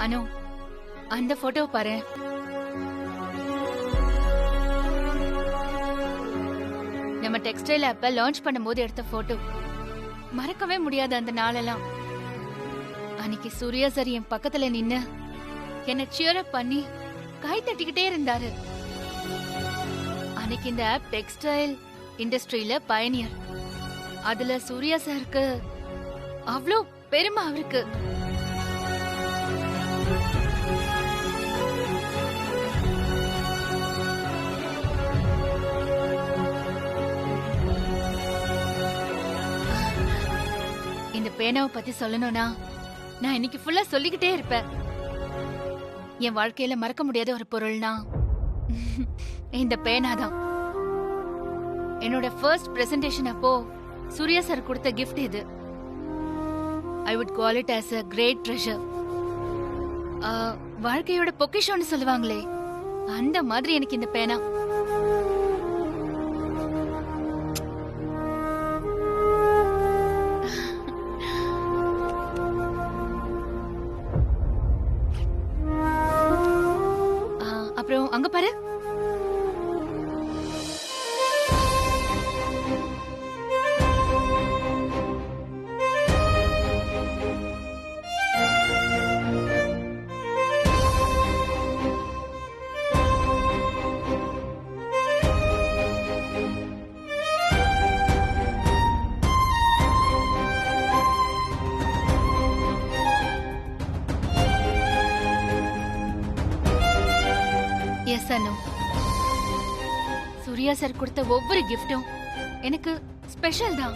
அனு, அந்த போட்டோ பாரு. நம்ம டெக்ஸ்டைல் ஆப்ப லான்ச் பண்ணும்போது எடுத்த போட்டோ. மறக்கவே முடியாது அந்த நாளெல்லாம். அன்னைக்கு சூர்யா சார் என் பக்கத்துல நின்னு என்ன சியர் அப் பண்ணி கை தட்டிக்கிட்டே இருந்தாரு. அன்னைக்கு இந்த ஆப் டெக்ஸ்டைல் இண்டஸ்ட்ரியில பயனியர். அதுல சூர்யா சாருக்கு அவ்வளோ பெருமை அவருக்கு. இந்த பேனாவை பத்தி சொல்லணும்னா நான் இன்னைக்கு ஃபுல்லா சொல்லிக்கிட்டே இருப்பேன். என் வாழ்க்கையில மறக்க முடியாத ஒரு பொருள்னா இந்த பேனா தான். என்னோட ஃபர்ஸ்ட் பிரசன்டேஷன் அப்போ சூர்யா சார் கொடுத்த கிஃப்ட் இது. I would call it as a great treasure. வாழ்க்கையோட பொக்கிஷம்னு சொல்லுவாங்களே, அந்த மாதிரி எனக்கு இந்த பேனா. அப்புறம் அங்க பாரு. எஸ் அனு, சூர்யா சார் கொடுத்த ஒவ்வொரு கிஃப்டும் எனக்கு ஸ்பெஷல் தான்.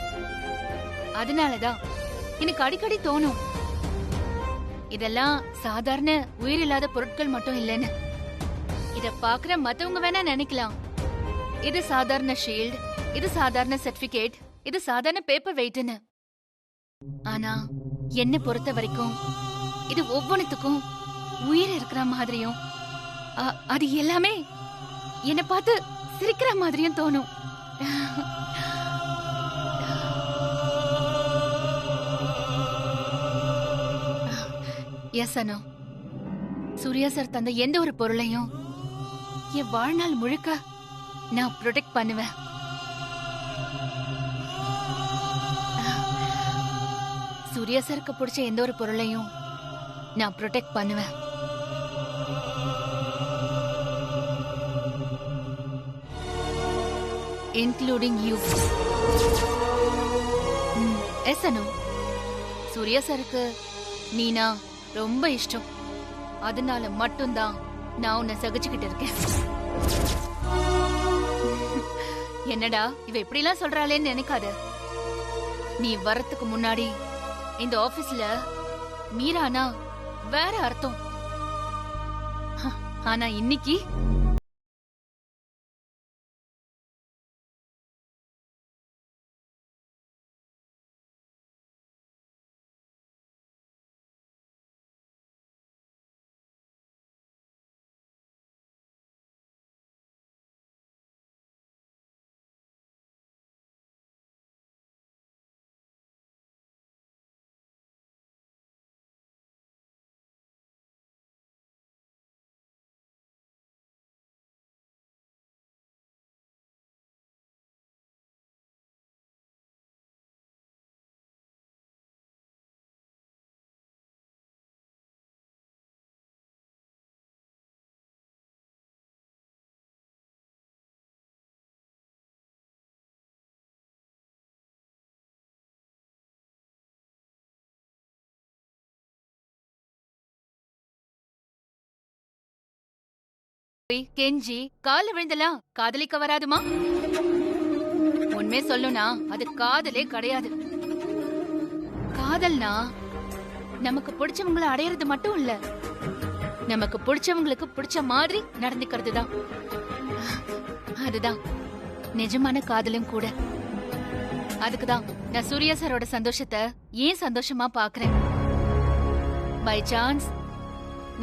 அதனாலதான் எனக்கு அடிக்கடி தோணும், இதெல்லாம் சாதாரண உயிரில்லாத பொருட்கள் மட்டும் இல்லைன்னு. இத பாக்குற மத்தவங்க வேணா நினைக்கலாம், இது சாதாரண ஷீல்ட், இது சாதாரண சர்டிபிகேட், இது சாதாரண பேப்பர் வெயிட்னு. ஆனா என்ன பொறுத்த வரைக்கும் இது ஒவ்வொன்னுத்துக்கும் உயிர் இருக்கிற மாதிரியும், அது எல்லாமே என்ன பார்த்து சிரிக்கிற மாதிரியும் தோணும். எஸ் அனு, சூர்யா சார் தந்த எந்த ஒரு பொருளையும் என் வாழ்நாள் முழுக்க நான் ப்ரொடெக்ட் பண்ணுவேன். சூர்யா சாருக்கு பிடிச்ச எந்த ஒரு பொருளையும் நான் ப்ரொடெக்ட் பண்ணுவேன். Including you. எஸ் அனு, சூர்யா சாருக்கு நீனா ரொம்ப இஷ்டம். அதனால மட்டும்தான் நான் உன்னை சகிச்சுக்கிட்டு இருக்கேன். என்னடா இவ இப்படிலாம் சொல்றாளேன்னு நினைக்காத. நீ வரத்துக்கு முன்னாடி இந்த ஆபீஸ்ல மீரானா வேற அர்த்தம். ஆனா இன்னைக்கு கெஞ்சி கால விழுந்தலாம் காதலிக்க வராதுமா? உண்மை சொல்லுனா அது காதலே கிடையாது. காதல்னா நமக்கு பிடிச்சவங்களை அடையிறது மட்டும் இல்ல, நமக்கு பிடிச்சவங்களுக்கு பிடிச்ச மாதிரி நடந்துக்கிறது தான். அதுதான் நிஜமான காதலும் கூட. அதுக்குதான் நான் சூர்யா சாரோட சந்தோஷத்தை ஏன் சந்தோஷமா பாக்குறேன். பை சான்ஸ்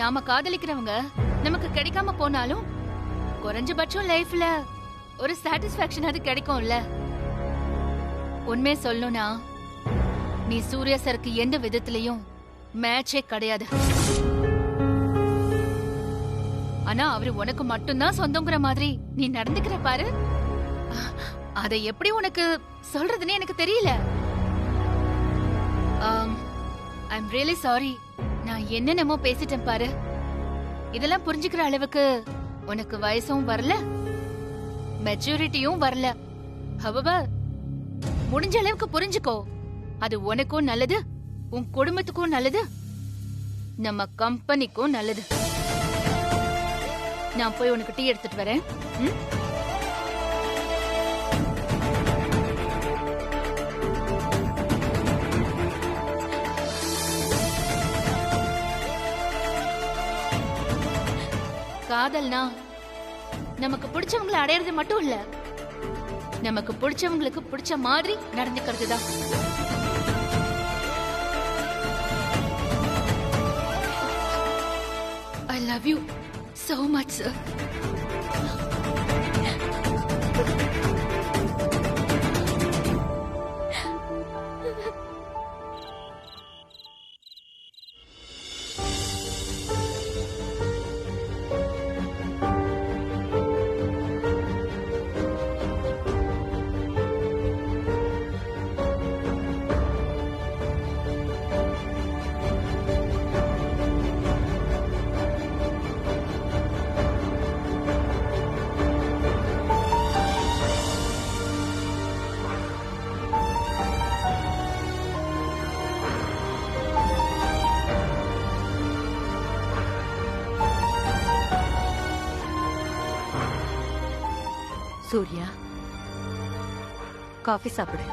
நாம காதலிக்கிறவங்க நமக்கு கிடைக்காம போனாலும் குறைஞ்சபட்சம் லைஃப்ல ஒரு சாட்டிஸ்பாக்சன் அது கிடைக்கும்ல. உண்மை சொல்லணும்னா நீ சூர்யா சாருக்கு எந்த விதத்திலையும் மேட்சே கிடையாது. ஆனா அவரு உனக்கு மட்டும்தான் சொந்தங்கிற மாதிரி நீ நடந்துக்கிற பாரு. அதை எப்படி உனக்கு சொல்றதுன்னு எனக்கு தெரியல. I'm really sorry. நான் என்னென்னமோ பேசிட்டேன் பாரு. இதெல்லாம் புரிஞ்சுக்கிற அளவுக்கு உனக்கு வயசும் வரல, மெச்சூரிட்டியும் வரல. However, முடிஞ்ச அளவுக்கு புரிஞ்சுக்கோ. அது உனக்கும் நல்லது, உன் குடும்பத்துக்கும் நல்லது, நம்ம கம்பெனிக்கும் நல்லது. நான் போய் உனக்கு டீ எடுத்துட்டு வரேன். காதல்னா நமக்கு பிடிச்சவங்களை அடையிறது மட்டும் இல்ல, நமக்கு பிடிச்சவங்களுக்கு பிடிச்ச மாதிரி நடந்துக்கிறது தான். I love you so much, sir. Surya, coffee சாப்பிடு.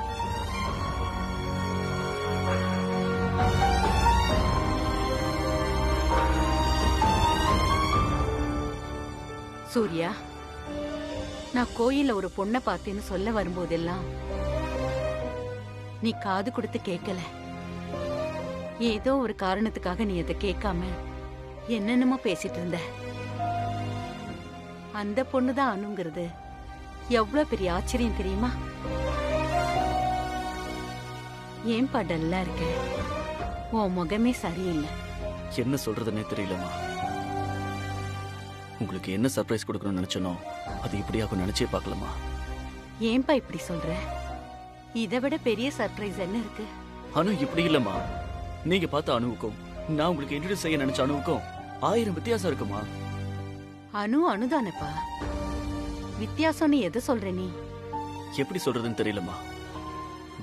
சூர்யா, நான் கோயில்ல ஒரு பொண்ணை பார்த்தேன்னு சொல்ல வரும்போதெல்லாம் நீ காது கொடுத்து கேட்கல. ஏதோ ஒரு காரணத்துக்காக நீ அதை கேட்காம என்னென்னமோ பேசிட்டு இருந்த. அந்த பொண்ணுதான் அனுங்கிறது எவ்வளவு பெரிய ஆச்சரியம் தெரியுமா? ஏன் டல்லா இருக்க? உன் முகமே சரியில்லை. என்ன சொல்றதுன்னே தெரியலமா. உங்களுக்கு என்ன சர்ப்ரைஸ் கொடுக்கணும்னு நினைச்சனோ அது இப்படியாக நினைச்சே பார்க்கலாமா. ஏன்பா இப்படி சொல்ற? இதை விட பெரிய சர்ப்ரைஸ் என்ன இருக்கு? அனு இப்படி இல்லம்மா. நீங்க பார்த்த அனுவுக்கும் நான் உங்களுக்கு இன்ட்ரோடியூஸ் செய்ய நினைச்ச அனுவுக்கும் 1000 வித்தியாசம் இருக்குமா. அனு அனுதானப்பா. வித்தியாசம்னு எதை சொல்ற நீ? எப்படி சொல்றதுன்னு தெரியலமா.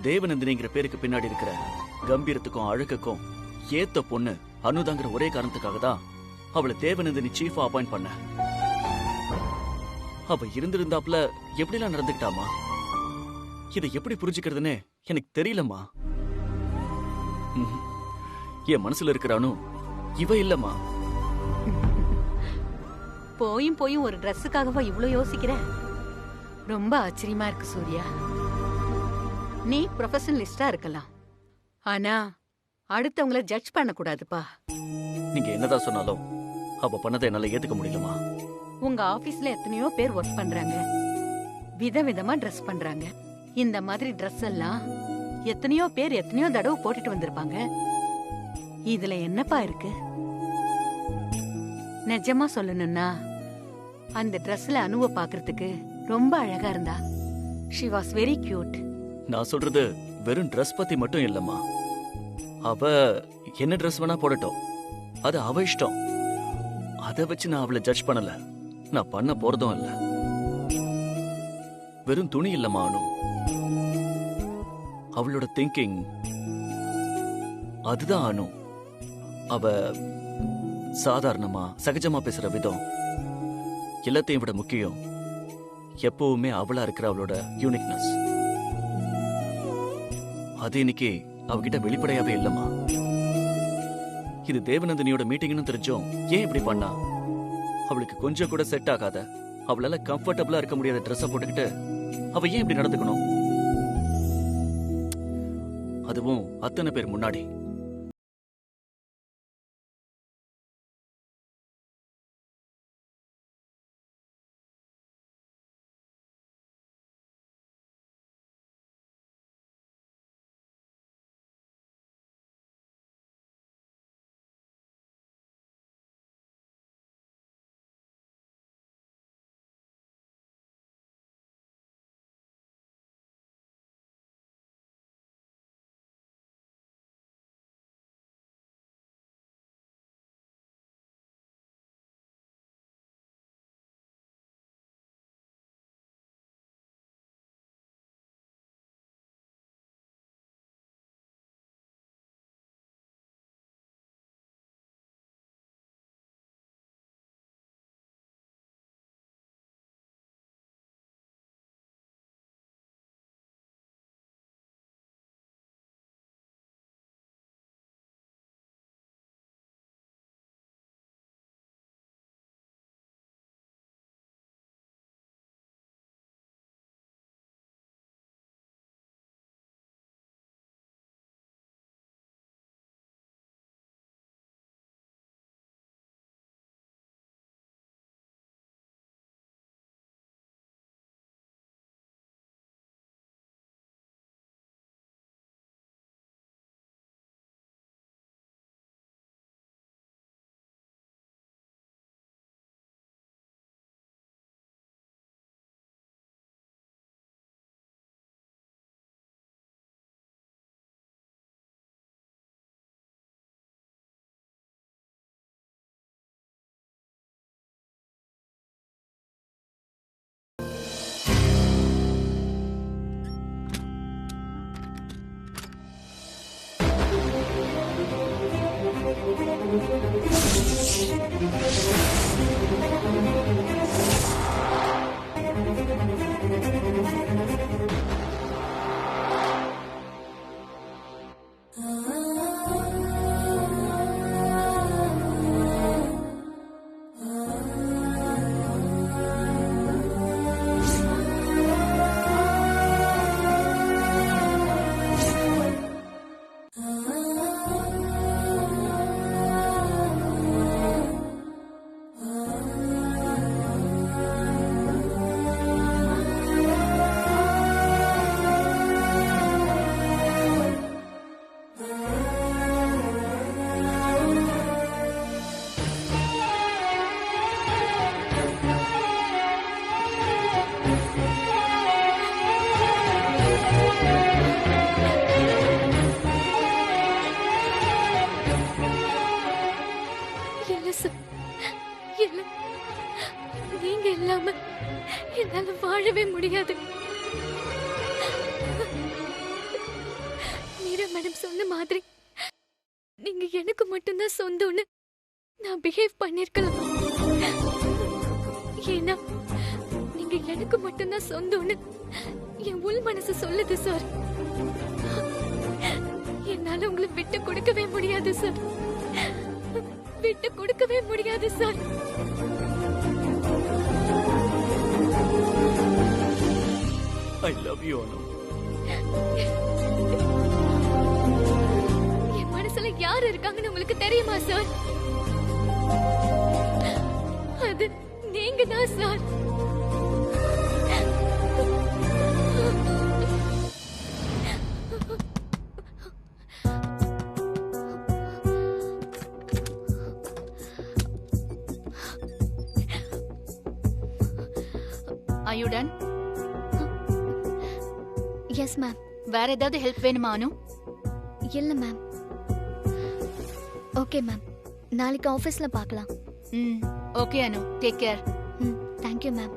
தேவநந்தினிங்கிற பேருக்கு பின்னாடி இருக்கிற கம்பீரத்துக்கும் அழகுக்கும் ஏத்த பொண்ணு அனுதாங்கிற ஒரே காரணத்துக்காக தான் அவளை தேவநந்தினி சீஃபா அப்பாயிண்ட் பண்ண. அவ இருந்திருந்தாப்ல எப்படிலாம் நடந்துக்கிட்டாமா. இதை எப்படி புரிஞ்சுக்கிறதுன்னு எனக்கு தெரியலமா. என் மனசுல இருக்கிற அனு இவ இல்லம்மா. போயும் போயும் ஒரு ட்ரெஸ்ஸுக்காகவா இவ்வளவு யோசிக்கிற? ரொம்ப ஆச்சரியமா இருக்கு சூர்யா. நீ ப்ரொஃபஷனலிஸ்டா இருக்கலாம், ஆனா அடுத்தவங்கள ஜட்ஜ் பண்ண கூடாதுப்பா. நீங்க என்னதான் சொன்னாலும் அவ பண்ணதை என்னால ஏத்துக்க முடியலமா. உங்க ஆபீஸ்ல எத்தனையோ பேர் ஒர்க் பண்றாங்க, விதவிதமா ட்ரெஸ் பண்றாங்க. இந்த மாதிரி ட்ரெஸ் எல்லாம் எத்தனையோ பேர் எத்தனையோ தடவை போட்டுட்டு வந்திருப்பாங்க. இதுல என்னப்பா இருக்கு? நிஜமா சொல்லணும்னா அந்த ட்ரெஸ்ல அனுவ பாக்குறதுக்கு ரொம்ப அழகா இருந்தா. She was very cute. நான் சொல்றது வெறும் ட்ரெஸ் பத்தி மட்டும் இல்லம்மா. அவ என்ன ட்ரெஸ் வேணா போடட்டும், அது அவ இஷ்டம். அதை வச்சு நான் அவளை ஜட்ஜ் பண்ணல, நான் பண்ண போறதும் இல்ல. வெறும் துணி இல்லம்மா அனு, அவளோட திங்கிங் அதுதான் அனு. அவ சாதாரணமா சகஜமா பேசுற விதம் எல்லாத்தையும் விட முக்கியம் எப்பவுமே அவளா இருக்கிற அவளோட யூனிக்னஸ். அது இன்னைக்கு அவகிட்ட வெளிப்படையாவே இல்லம்மா. இது தேவநந்தினியோட மீட்டிங்னு தெரிஞ்சும் ஏன் இப்படி பண்ணா? அவளுக்கு கொஞ்சம் கூட செட் ஆகாத, அவளால கம்ஃபர்டபுளா இருக்க முடியாத ட்ரெஸ்ஸை போட்டுக்கிட்டு அவ ஏன் இப்படி நடந்துக்கணும்? அதுவும் அத்தனை பேர் முன்னாடி. இல்ல சார், இல்ல. நீங்க இல்லாம என்னால வாழவே முடியாது. மீரா மேடம் சொன்ன மாதிரி நீங்க எனக்கு மட்டும்தான் சொந்தம்னு நான் பிஹேவ் பண்ணிருக்கலாம். ஏன்னா நீங்க எனக்கு மட்டும்தான் சொந்தம்னு என் உள் மனசு சொல்லுது சார். என்னால உங்களை விட்டு கொடுக்கவே முடியாது சார், விட்டு கொடுக்கவே முடியாது சார். ஐ லவ் யூ அனு. என் மனசுல யார் இருக்காங்கன்னு உங்களுக்கு தெரியுமா சார்? அது நீங்க தான் sir. Are you done? Yes ma'am. வேற ஏதாவது ஹெல்ப் வேணுமா அனு? இல்ல மேம். ஓகே மேம், நாளைக்கு ஆஃபீஸ்ல பார்க்கலாம். Okay Anu, take care. Thank you ma'am.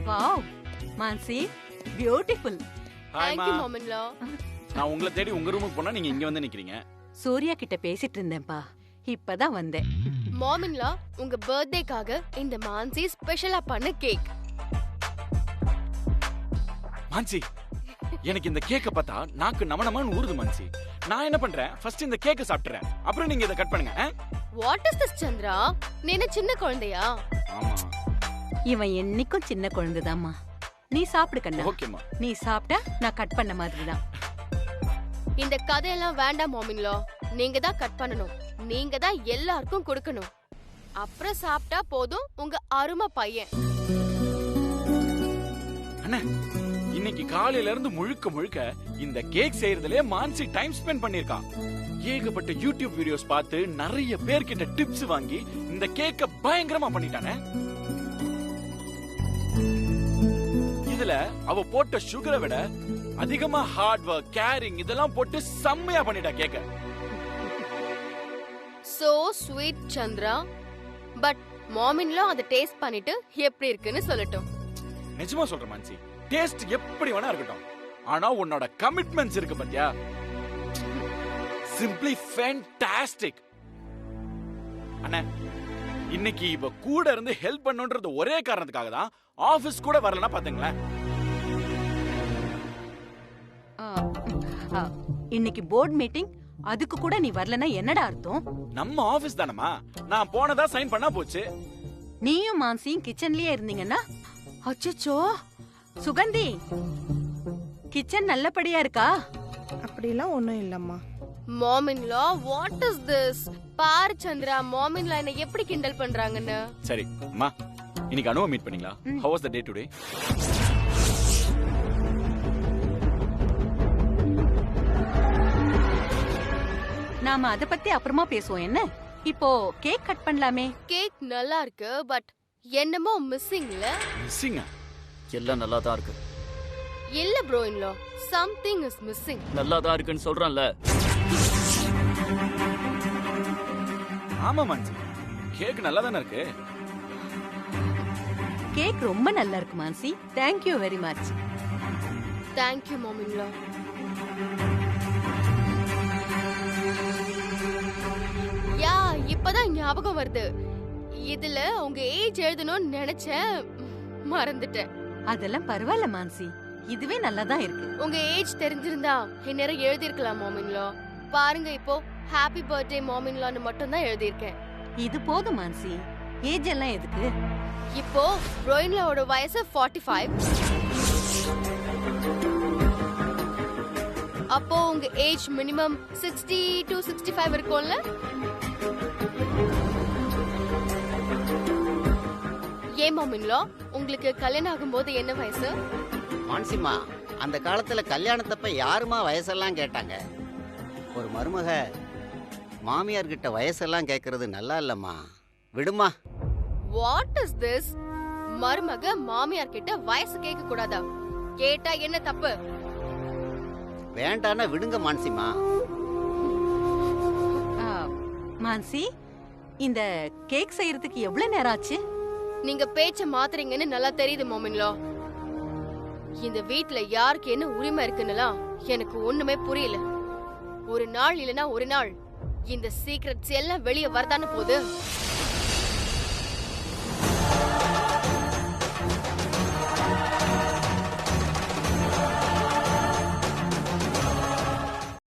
Wow Mansi, beautiful. Thank you mom-in-law. நான் உங்களை தேடி உங்க ரூமுக்கு போனா நீங்க இங்க வந்து நிக்கிறீங்க. சூர்யா கிட்ட பேசிட்டு இருந்தேன்பா, இப்பதான் வந்தேன். Mom-in-law, உங்க பர்த்டேக்காக இந்த மான்சி ஸ்பெஷலா பண்ண கேக். மான்சி, எனக்கு இந்த கேக்க பார்த்தா நாக்கு நமனமான்னு ஊறுது மான்சி. நான் என்ன பண்றேன், ஃபர்ஸ்ட் இந்த கேக்க சாப்பிட்டுறேன், அப்புறம் நீங்க இத கட் பண்ணுங்க. What is this Chandra? நீ என்ன சின்ன குழந்தையா? ஆமா. இவன் என்னைக்கும் சின்ன குழந்தைதாம்மா. நீ சாப்பிடு கண்ணா. ஓகேமா. நீ சாப்பிட்டா நான் கட் பண்ண மாதிரிதான். இந்த கதையெல்லாம் வேண்டாம் mom-in-law. நீங்க தான் கட் பண்ணணும், நீங்க தான் எல்லாருக்கும் கொடுக்கணும். அப்புறம் சாப்பிட்டா போதும் உங்க அருமை பையன். அண்ணா, இன்னைக்கு காலையில இருந்து முழுக்க முழுக்க இந்த கேக் செய்யறதுலயே மான்சி டைம் ஸ்பெண்ட் பண்ணிருக்கான். ஏகப்பட்ட யூடியூப் வீடியோஸ் பார்த்து நிறைய பேர்கிட்ட டிப்ஸ் வாங்கி இந்த கேக்க பயங்கரமா பண்ணிட்டானே. இதுல அவ போட்ட சுகரை விட அதிகமா ஹார்ட் ஒர்க், கேரிங் இதெல்லாம் போட்டு செம்மையா பண்ணிட்டா கேக்க. So sweet Chandra. But mom-in-law அதை டேஸ்ட் பண்ணிட்டு எப்படி இருக்குன்னு சொல்லட்டும். நிஜமா சொல்றேன் மான்சி, டேஸ்ட் எப்படி வேணா இருக்கட்டும், ஆனா உன்னோட கமிட்மெண்ட்ஸ் இருக்கு பாத்தியா, சிம்பிளி ஃபேண்டாஸ்டிக். அண்ணா, இன்னைக்கு இவ கூட இருந்து ஹெல்ப் பண்ணுன்றது ஒரே காரணத்துக்காக தான் ஆபீஸ் கூட வரலனா பாத்தீங்களா. இன்னைக்கு போர்ட் மீட்டிங், அதுக்கு கூட நீ வரலனா என்னடா அர்த்தம்? நம்ம ஆபீஸ் தானமா, நான் போனதா சைன் பண்ணா போச்சு. நீயும் மான்சியும் கிச்சன்லயே இருந்தீங்கன்னா. அச்சச்சோ சுகந்தி, கிச்சன் நல்லபடியா இருக்கா? அப்படிலாம் ஒண்ணும் இல்லம்மா. mom-in-law, what is this? பாரு சந்திரா, mom-in-law என்ன எப்படி கிண்டல் பண்றாங்கன்னு. சரி அம்மா, இன்னைக்கு அனுவ மீட் பண்ணீங்களா? How was the day today? நாம அத பத்தி அப்புறமா பேசுவோம் என்ன? இப்போ கேக் கட் பண்ணலாமே. கேக் நல்லா இருக்கு, பட் என்னமோ மிஸ்ஸிங்ல. மிஸ்ஸிங்கா? எல்லாம் நல்லா தான் இருக்கு. இல்ல bro in-law, something is missing. நல்லா தான் இருக்குன்னு சொல்றான்ல. ஆமா மான்சி, கேக் நல்லா தானே இருக்கு. கேக் ரொம்ப நல்லா இருக்கு Mansi. Thank you very much. Thank you mom in law. யா, இப்பதான் ஞாபகம் வருது. இதுல உங்க ஏஜ் எழுதணும்னு நினைச்சேன், மறந்துட்டேன். அதெல்லாம் பரவாயில்ல மான்சி, இதுவே நல்லா தான் இருக்கு. உங்க ஏஜ் தெரிஞ்சிருந்தா இந்நேரம் எழுதிருக்கலாம் mom in law. பாருங்க, இப்போ ஹாப்பி பர்த்டே mom in lawன்னு மட்டும் தான் எழுதியிருக்கேன். இது போதும் மான்சி, ஏஜ் எல்லாம் எதுக்கு? இப்போ ரோயின்லாவோட வயசு 45. அப்போ உங்க ஏஜ் மினிமம் 60 to 65 இருக்கும்ல? ஏன் மாமின்லோ, உங்களுக்கு கல்யாணம் ஆகும்போது என்ன வயசு? மான்சிமா, அந்த காலத்துல கல்யாணத்தப்ப யாருமா வயசெல்லாம் கேட்டாங்க? ஒரு மருமக மாமியார் கிட்ட வயசெல்லாம் கேட்கறது நல்லா இல்லம்மா, விடுமா. What is this? மருமக மாமியார் கிட்ட வயசு கேட்க கூடாதா? கேட்டா என்ன தப்பு? வேண்டானா விடுங்க மான்சிமா. மான்சி, இந்த கேக் செய்யறதுக்கு எவ்வளவு நேரம் ஆச்சு? நீங்க பேச்ச மாத்துறீங்கன்னு நல்லா தெரியுது மோமின்லோ. இந்த வீட்ல யாருக்கு என்ன உரிமை இருக்குன்னுலாம் எனக்கு ஒண்ணுமே புரியல. ஒரு நாள் இல்லனா ஒரு நாள் இந்த சீக்ரெட்ஸ் எல்லாம் வெளியே வரதான போகுது.